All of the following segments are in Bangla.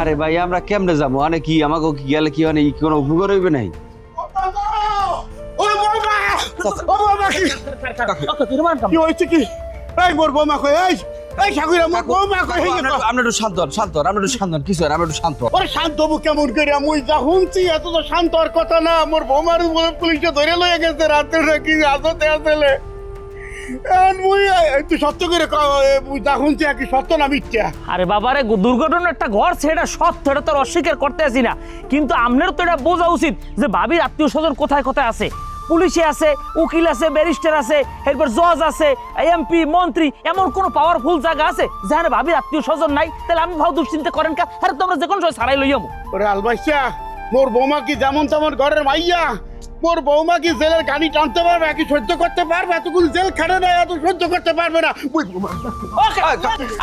আরে ভাই আমরা কেমনে যাবো? মানে কি আমাকে কি গেলে কি মানে কোনো উপকার হইবে নাই? কি হয়েছে কি? এই মোর বৌমা কই, এই ঠাকুরা মোর বৌমা কই। আমরা একটু শান্ত হন, শান্ত হন, আমরা একটু শান্ত হন, কিছু হয় না, আমরা একটু শান্ত হন। ওরে শান্ত হবো কেমন করে? মুই যা শুনছি এত তো শান্ত হওয়ার কথা না। মোর বৌমার বলে পুলিশে ধরে লয়ে গেছে রাতে নাকি আদতে আসলে। মুই তুই সত্য করে মুই যা শুনছি কি সত্য না মিথ্যা? আরে বাবারে দুর্ঘটনা একটা ঘটছে, এটা সত্য, এটা তো আর অস্বীকার করতে আসি না, কিন্তু আপনার তো এটা বোঝা উচিত যে ভাবির আত্মীয় স্বজন কোথায় কোথায় আছে। পুলিশে আছে, উকিল আছে, ব্যারিস্টার আছে, এরপর জজ আছে, এমপি মন্ত্রী, এমন কোন পাওয়ারফুল জায়গা আছে যেখানে ভাবির আত্মীয় স্বজন নাই? তাহলে আমি ভাব দুশ্চিন্তা করেন কা? হ্যাঁ তোমরা যে কোনো সময় সারাই লইয়ামু। ওরে আলবাইসা, মোর বৌমা কি যেমন তেমন ঘরের মাইয়া? মোর বৌমা কি জেলের গাড়ি টানতে পারবে, কি সহ্য করতে পারবে? এতগুলো জেল খাটে না, এত সহ্য করতে পারবে না।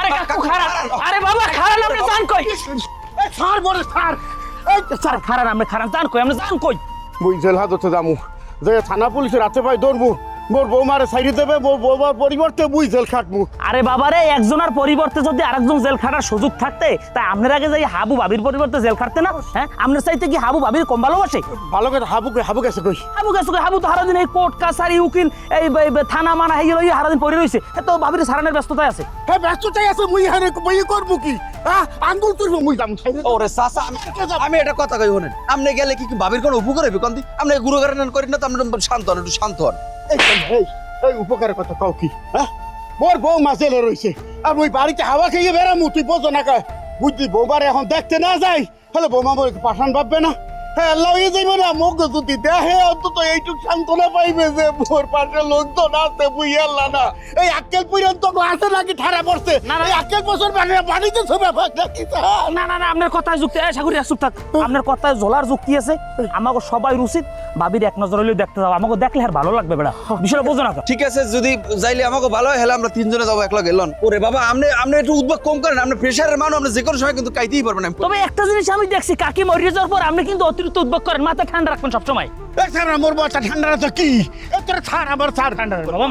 আরে কাকু খারাপ, আরে বাবা খারাপ, আপনি জান কই? ছাড় বলে ছাড়। স্যার খারাপ, আপনি খারাপ জান কই? আপনি জান কই? মুই জেল হাজতে যামু, যে থানা পুলিশের হাতে পাই ধরবো, মোর বৌমারে সাইডে দেবে, মোর বৌমার পরিবর্তে মুই জেল খাটমু। আরে বাবারে, একজনের পরিবর্তে যদি আরেকজন জেল খাটার সুযোগ থাকতে, তাই আপনার আগে যাই হাবু ভাবির পরিবর্তে জেল খাটতে না? হ্যাঁ, আপনার চাইতে কি হাবু ভাবির কম ভালোবাসে? ভালো করে হাবু গেছে কই? হাবু গেছে কই? হাবু তো সারাদিন এই কোর্ট কাছারি উকিল এই থানা মানা হয়ে গেল, সারাদিন পড়ে রয়েছে, তো ভাবির সারানোর ব্যস্ততায় আছে। হ্যাঁ ব্যস্ততাই আছে, মুই হারে মুই করবো কি? হ্যাঁ আঙ্গুল তুলবো মুই যাম। ওরে চাচা, আমি এটা কথা কই হনেন, আপনি গেলে কি ভাবির কোনো উপকার হইবে? কোন দি আপনি গুরু গারান করেন না তো? আপনি শান্ত হন, একটু শান্ত হন। এই উপকারের কথা কও কি? হ্যাঁ মোর বৌমা জেলে রয়েছে, আর মুই বাড়িতে হাওয়া খেয়ে বেড়ামু, তুই বোঝো না কয়? বুঝলি বৌমারে এখন দেখতে না যাই, তাহলে বৌমা মোর পাঠান ভাববে না? হ্যাঁ আল্লাহ হয়ে যাইবে না? মুখ যদি দেখে অন্তত এইটুক সান্ত্বনা পাইবে যে মোর পাশে লোকজন আছে। বুঝি আল্লাহ না, এই আক্কেল পর্যন্ত আছে নাকি ঠাড়া পড়ছে? এই আক্কেল বছর বাড়িতে ছবি না না না, আপনার কথায় যুক্তি, সাগরি চুপ থাক, আপনার কথায় জ্বলার যুক্তি আছে। আমাকে সবাই উচিত ভাবির এক নজর হলেও দেখতে যাও, আমাকে দেখলে আর ভালো লাগবে বেড়া, বিষয়টা বোঝো না? ঠিক আছে, যদি যাইলে আমাকে ভালো হয়, হলে আমরা তিনজনে যাবো একলা গেলন। ওরে বাবা, আপনি একটু উদ্বেগ কম করেন, আপনি প্রেশারের মানুষ, আপনি যে কোনো সময় কিন্তু কাইতেই পারবেন। তবে একটা জিনিস আমি দেখছি, কাকি মরিয়ে যাওয়ার পর আপনি কিন্তু অতিরিক্ত উদ্বেগ করেন, মাথা ঠান্ডা রাখবেন সবসময়। মোর মাথা ঠান্ডা তো কি? তোর ছাড়, আবার ছাড়। বাবা